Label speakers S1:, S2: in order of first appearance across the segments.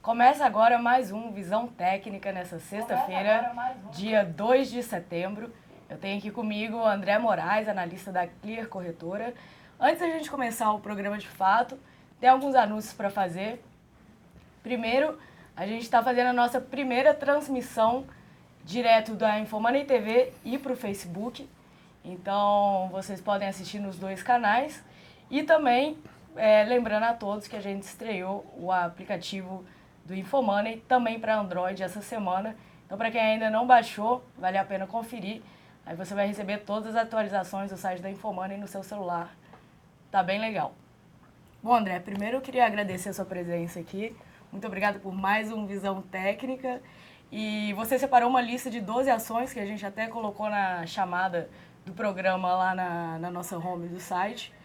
S1: Começa agora mais um Visão Técnica nessa sexta-feira, dia 2 de setembro. Eu tenho aqui comigo o André Moraes, analista da Clear Corretora. Antes da gente começar o programa de fato, tem alguns anúncios para fazer. Primeiro, a gente está fazendo a nossa primeira transmissão direto da Infomoney TV e para o Facebook. Então, vocês podem assistir nos dois canais. E também, lembrando a todos que a gente estreou o aplicativo do Infomoney também para Android essa semana. Então, para quem ainda não baixou, vale a pena conferir. Aí você vai receber todas as atualizações do site da Infomoney no seu celular. Tá bem legal. Bom, André, primeiro eu queria agradecer a sua presença aqui. Muito obrigado por mais um Visão Técnica. E você separou uma lista de 12 ações que a gente até colocou na chamada do programa lá na nossa home do site.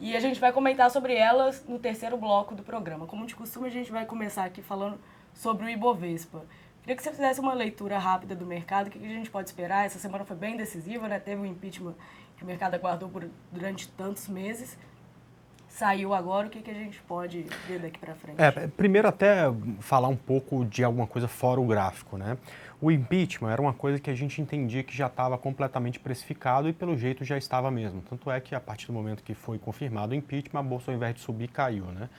S1: E a gente vai comentar sobre elas no terceiro bloco do programa. Como de costume, a gente vai começar aqui falando sobre o Ibovespa. Queria que você fizesse uma leitura rápida do mercado. O que a gente pode esperar? Essa semana foi bem decisiva, né? Teve um impeachment que o mercado aguardou durante tantos meses. Saiu agora, o que a gente pode ver daqui para frente?
S2: Primeiro até falar um pouco de alguma coisa fora o gráfico, né? O impeachment era uma coisa que a gente entendia que já estava completamente precificado e pelo jeito já estava mesmo. Tanto é que a partir do momento que foi confirmado o impeachment, a bolsa ao invés de subir caiu, né?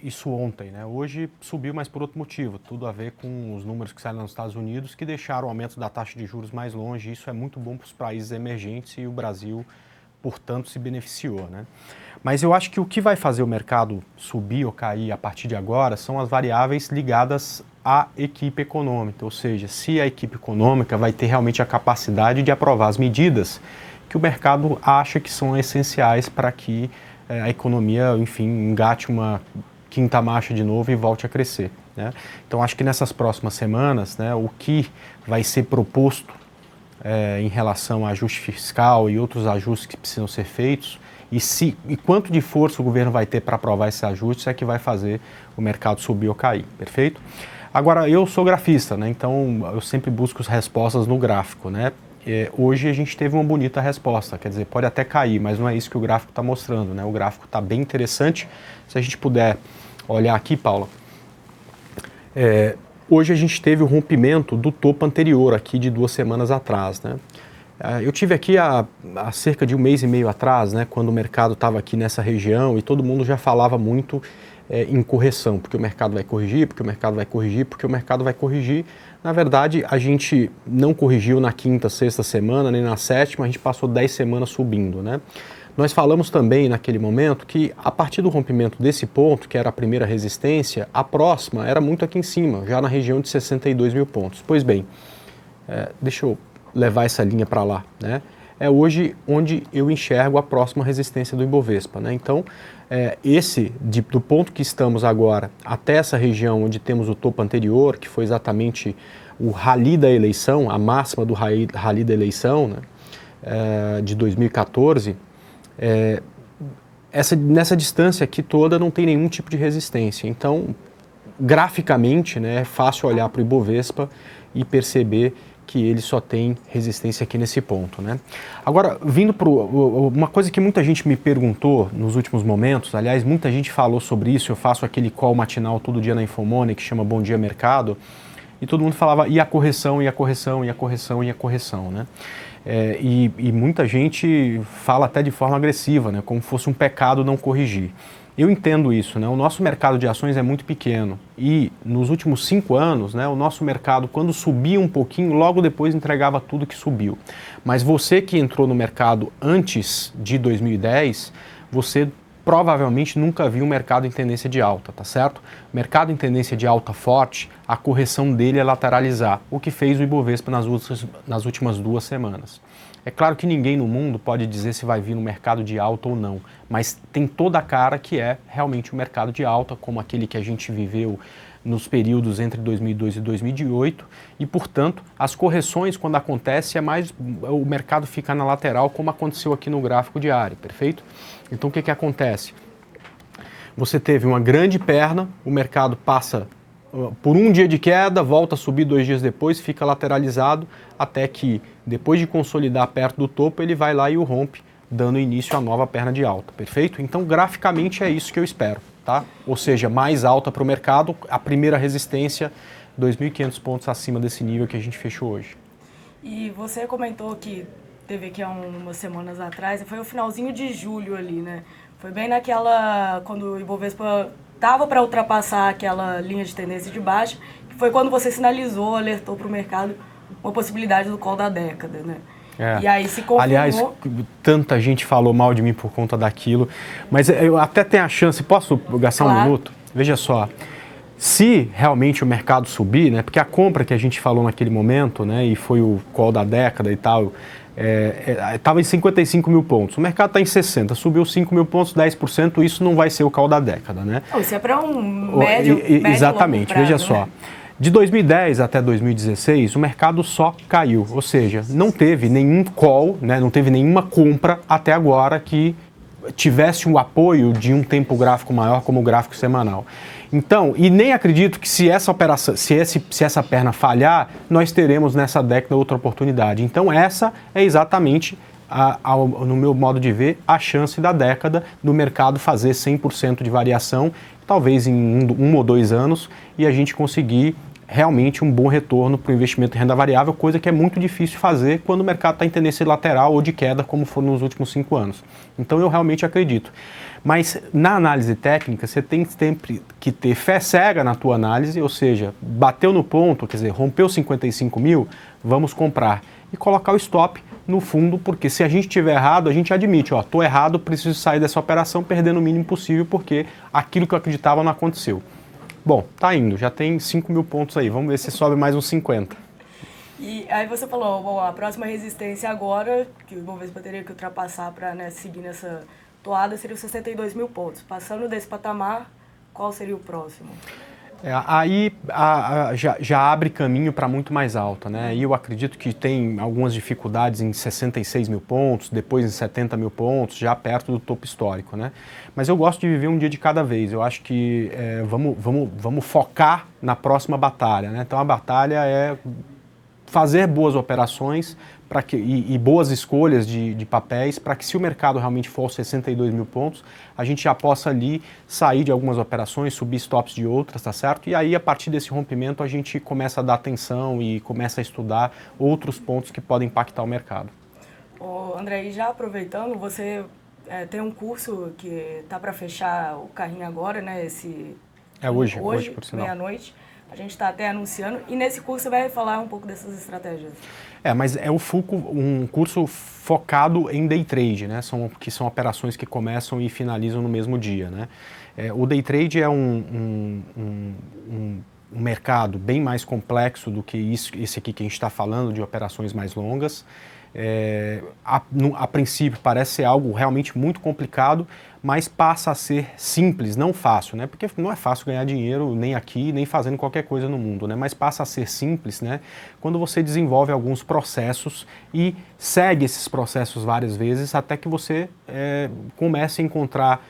S2: Isso ontem, né? Hoje subiu, mas por outro motivo, tudo a ver com os números que saíram nos Estados Unidos que deixaram o aumento da taxa de juros mais longe. Isso é muito bom para os países emergentes e o Brasil, portanto, se beneficiou, né? Mas eu acho que o que vai fazer o mercado subir ou cair a partir de agora são as variáveis ligadas à equipe econômica, ou seja, se a equipe econômica vai ter realmente a capacidade de aprovar as medidas que o mercado acha que são essenciais para que a economia, enfim, engate uma quinta marcha de novo e volte a crescer, né? Então, acho que nessas próximas semanas, né, o que vai ser proposto em relação a ajuste fiscal e outros ajustes que precisam ser feitos, e quanto de força o governo vai ter para aprovar esses ajustes é que vai fazer o mercado subir ou cair, perfeito? Agora, eu sou grafista, né? Então eu sempre busco as respostas no gráfico, né? Hoje a gente teve uma bonita resposta, quer dizer, pode até cair, mas não é isso que o gráfico está mostrando, né? O gráfico está bem interessante. Se a gente puder olhar aqui, Paula, hoje a gente teve o rompimento do topo anterior aqui de 2 semanas atrás, né? Eu tive aqui há cerca de 1 mês e meio atrás, né, quando o mercado estava aqui nessa região e todo mundo já falava muito em correção, porque o mercado vai corrigir, porque o mercado vai corrigir, porque o mercado vai corrigir. Na verdade, a gente não corrigiu na quinta, sexta semana, nem na sétima, a gente passou 10 semanas subindo, né? Nós falamos também naquele momento que a partir do rompimento desse ponto, que era a primeira resistência, a próxima era muito aqui em cima, já na região de 62 mil pontos. Pois bem, deixa eu levar essa linha para lá, né? É hoje onde eu enxergo a próxima resistência do Ibovespa, né? Então, do ponto que estamos agora até essa região onde temos o topo anterior, que foi exatamente o rally da eleição, a máxima do rally da eleição, né? De 2014, nessa distância aqui toda não tem nenhum tipo de resistência. Então, graficamente, né, é fácil olhar para o Ibovespa e perceber que ele só tem resistência aqui nesse ponto, né? Agora, vindo para uma coisa que muita gente me perguntou nos últimos momentos, aliás, muita gente falou sobre isso, eu faço aquele call matinal todo dia na Infomoney, que chama Bom Dia Mercado, e todo mundo falava, e a correção, e a correção, e a correção, e a correção, né? E muita gente fala até de forma agressiva, né? Como fosse um pecado não corrigir. Eu entendo isso, né? O nosso mercado de ações é muito pequeno e nos últimos 5 anos, né, o nosso mercado, quando subia um pouquinho, logo depois entregava tudo que subiu. Mas você que entrou no mercado antes de 2010, você provavelmente nunca viu um mercado em tendência de alta, tá certo? Mercado em tendência de alta forte, a correção dele é lateralizar, o que fez o Ibovespa nas últimas 2 semanas. É claro que ninguém no mundo pode dizer se vai vir no mercado de alta ou não, mas tem toda a cara que é realmente um mercado de alta, como aquele que a gente viveu nos períodos entre 2002 e 2008, e, portanto, as correções, quando acontece, o mercado fica na lateral, como aconteceu aqui no gráfico diário, perfeito? Então, o que acontece? Você teve uma grande perna, o mercado passa por um dia de queda, volta a subir 2 dias depois, fica lateralizado, até que, depois de consolidar perto do topo, ele vai lá e o rompe, dando início à nova perna de alta, perfeito? Então, graficamente, é isso que eu espero, tá? Ou seja, mais alta para o mercado, a primeira resistência, 2.500 pontos acima desse nível que a gente fechou hoje.
S1: E você comentou que teve aqui há umas semanas atrás, foi o finalzinho de julho ali, né? Foi bem naquela, quando o Ibovespa estava para ultrapassar aquela linha de tendência de baixa, que foi quando você sinalizou, alertou para o mercado uma possibilidade do call da década, né? E aí se confirmou...
S2: Aliás, tanta gente falou mal de mim por conta daquilo, mas eu até tenho a chance, posso gastar um minuto? Veja só, se realmente o mercado subir, né, porque a compra que a gente falou naquele momento, né, e foi o call da década e tal, estava em 55 mil pontos, o mercado está em 60, subiu 5 mil pontos, 10%, isso não vai ser o call da década, né?
S1: Não, isso é para um médio
S2: exatamente,
S1: longo prazo,
S2: veja só. De 2010 até 2016, o mercado só caiu, ou seja, não teve nenhum call, né, não teve nenhuma compra até agora que tivesse um apoio de um tempo gráfico maior como o gráfico semanal. Então, e nem acredito que se essa operação, se essa perna falhar, nós teremos nessa década outra oportunidade. Então, essa é exatamente, no meu modo de ver, a chance da década do mercado fazer 100% de variação, talvez em um ou 2 anos, e a gente conseguir realmente um bom retorno para o investimento em renda variável, coisa que é muito difícil fazer quando o mercado está em tendência lateral ou de queda, como foi nos últimos 5 anos. Então eu realmente acredito. Mas na análise técnica, você tem sempre que ter fé cega na tua análise, ou seja, bateu no ponto, quer dizer, rompeu 55 mil, vamos comprar. E colocar o stop no fundo, porque se a gente estiver errado, a gente admite, ó, estou errado, preciso sair dessa operação perdendo o mínimo possível, porque aquilo que eu acreditava não aconteceu. Bom, tá indo, já tem 5 mil pontos aí, vamos ver se sobe mais uns 50.
S1: E aí você falou, bom, a próxima resistência agora, que o Ibovespa teria que ultrapassar para, né, seguir nessa toada, seria os 62 mil pontos. Passando desse patamar, qual seria o próximo?
S2: Aí já abre caminho para muito mais alta, né? E eu acredito que tem algumas dificuldades em 66 mil pontos, depois em 70 mil pontos, já perto do topo histórico, né? Mas eu gosto de viver um dia de cada vez. Eu acho que vamos focar na próxima batalha, né? Então a batalha é fazer boas operações e boas escolhas de papéis para que, se o mercado realmente for aos 62 mil pontos, a gente já possa ali sair de algumas operações, subir stops de outras, tá certo? E aí, a partir desse rompimento, a gente começa a dar atenção e começa a estudar outros pontos que podem impactar o mercado.
S1: Ô, André, e já aproveitando, você tem um curso que está para fechar o carrinho agora, né?
S2: Hoje, por sinal.
S1: Meia-noite. A gente está até anunciando. E nesse curso você vai falar um pouco dessas estratégias.
S2: Mas é um curso focado em day trade, né? Que são operações que começam e finalizam no mesmo dia, né? O day trade é um mercado bem mais complexo do que esse aqui que a gente está falando, de operações mais longas. A princípio parece ser algo realmente muito complicado, mas passa a ser simples, não fácil, né? Porque não é fácil ganhar dinheiro nem aqui, nem fazendo qualquer coisa no mundo, né? Mas passa a ser simples, né? Quando você desenvolve alguns processos e segue esses processos várias vezes até que você comece a encontrar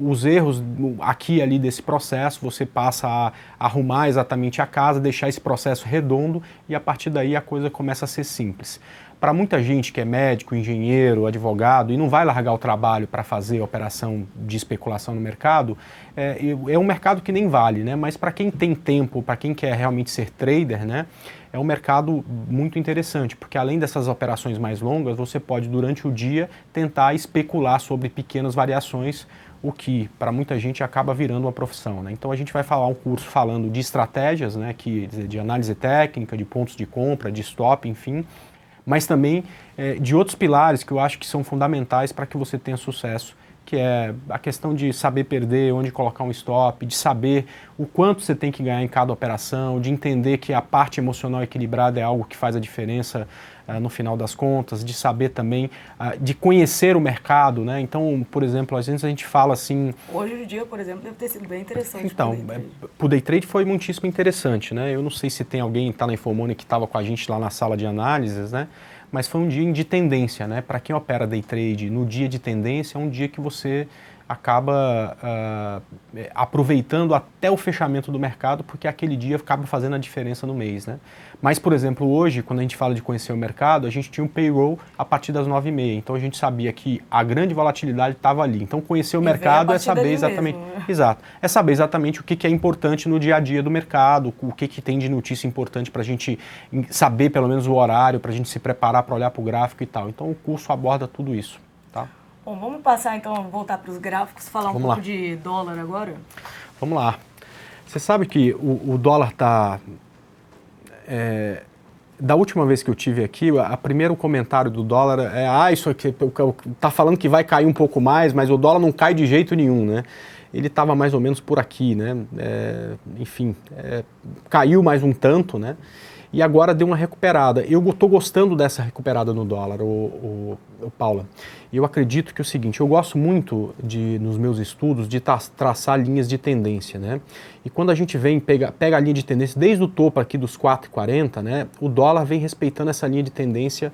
S2: os erros aqui e ali desse processo, você passa a arrumar exatamente a casa, deixar esse processo redondo e a partir daí a coisa começa a ser simples. Para muita gente que é médico, engenheiro, advogado e não vai largar o trabalho para fazer operação de especulação no mercado, é um mercado que nem vale, né? Mas para quem tem tempo, para quem quer realmente ser trader, né, é um mercado muito interessante, porque além dessas operações mais longas, você pode durante o dia tentar especular sobre pequenas variações, o que para muita gente acaba virando uma profissão, né? Então a gente vai falar um curso falando de estratégias, né, de análise técnica, de pontos de compra, de stop, enfim, mas também de outros pilares que eu acho que são fundamentais para que você tenha sucesso, que é a questão de saber perder, onde colocar um stop, de saber o quanto você tem que ganhar em cada operação, de entender que a parte emocional equilibrada é algo que faz a diferença no final das contas, de saber também, de conhecer o mercado, né? Então, por exemplo, às vezes a gente fala assim...
S1: Hoje o dia, por exemplo, deve ter sido bem interessante.
S2: Então, o day trade foi muitíssimo interessante, né? Eu não sei se tem alguém que está na Infomone que estava com a gente lá na sala de análises, né? Mas foi um dia de tendência, né? Para quem opera day trade no dia de tendência, é um dia que você acaba aproveitando até o fechamento do mercado, porque aquele dia acaba fazendo a diferença no mês, né? Mas, por exemplo, hoje, quando a gente fala de conhecer o mercado, a gente tinha um payroll a partir das 9h30, então a gente sabia que a grande volatilidade estava ali. Então, conhecer o mercado é saber exatamente, exato, é saber exatamente o que é importante no dia a dia do mercado, o que tem de notícia importante para a gente saber pelo menos o horário, para a gente se preparar para olhar para o gráfico e tal. Então, o curso aborda tudo isso, tá?
S1: Bom, vamos passar então, voltar para os gráficos, falar um pouco de dólar agora?
S2: Vamos lá. Você sabe que o dólar está... da última vez que eu tive aqui, o primeiro comentário do dólar é isso aqui está falando que vai cair um pouco mais, mas o dólar não cai de jeito nenhum, né? Ele estava mais ou menos por aqui, né? Enfim, caiu mais um tanto, né? E agora deu uma recuperada. Eu estou gostando dessa recuperada no dólar, Paula. E eu acredito que é o seguinte, eu gosto muito nos meus estudos de traçar linhas de tendência, né? E quando a gente pega a linha de tendência desde o topo aqui dos 4,40, né? O dólar vem respeitando essa linha de tendência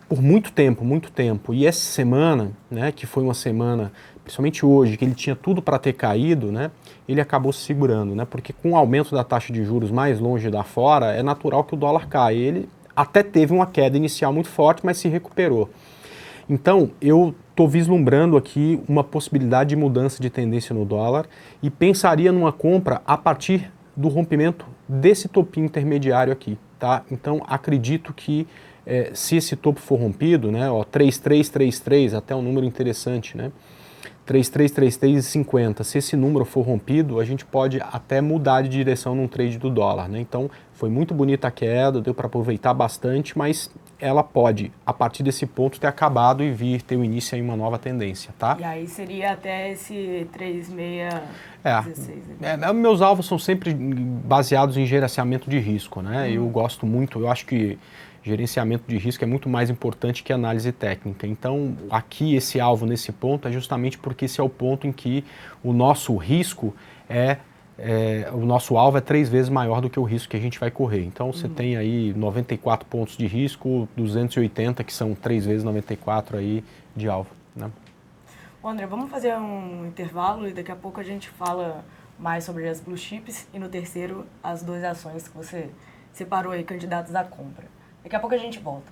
S2: por muito tempo, muito tempo. E essa semana, né, que foi uma semana, principalmente hoje, que ele tinha tudo para ter caído, né? Ele acabou se segurando, né? Porque com o aumento da taxa de juros mais longe da fora, é natural que o dólar caia. Ele até teve uma queda inicial muito forte, mas se recuperou. Então, eu estou vislumbrando aqui uma possibilidade de mudança de tendência no dólar e pensaria numa compra a partir do rompimento desse topinho intermediário aqui, tá? Então, acredito que se esse topo for rompido, né, ó, 3,333, até um número interessante, né? 3,333,50. Se esse número for rompido, a gente pode até mudar de direção num trade do dólar, né? Então, foi muito bonita a queda, deu para aproveitar bastante, mas ela pode, a partir desse ponto, ter acabado e ter o início em uma nova tendência, tá?
S1: E aí seria até esse 3,616.
S2: Meus alvos são sempre baseados em gerenciamento de risco, né? Eu gosto muito, eu acho que gerenciamento de risco é muito mais importante que análise técnica. Então, aqui esse alvo nesse ponto é justamente porque esse é o ponto em que o nosso risco o nosso alvo é 3 vezes maior do que o risco que a gente vai correr. Então, você tem aí 94 pontos de risco, 280 que são 3 vezes 94 aí de alvo, né?
S1: Bom, André, vamos fazer um intervalo e daqui a pouco a gente fala mais sobre as blue chips e no terceiro as 2 ações que você separou aí, candidatos à compra. Daqui a pouco a gente volta.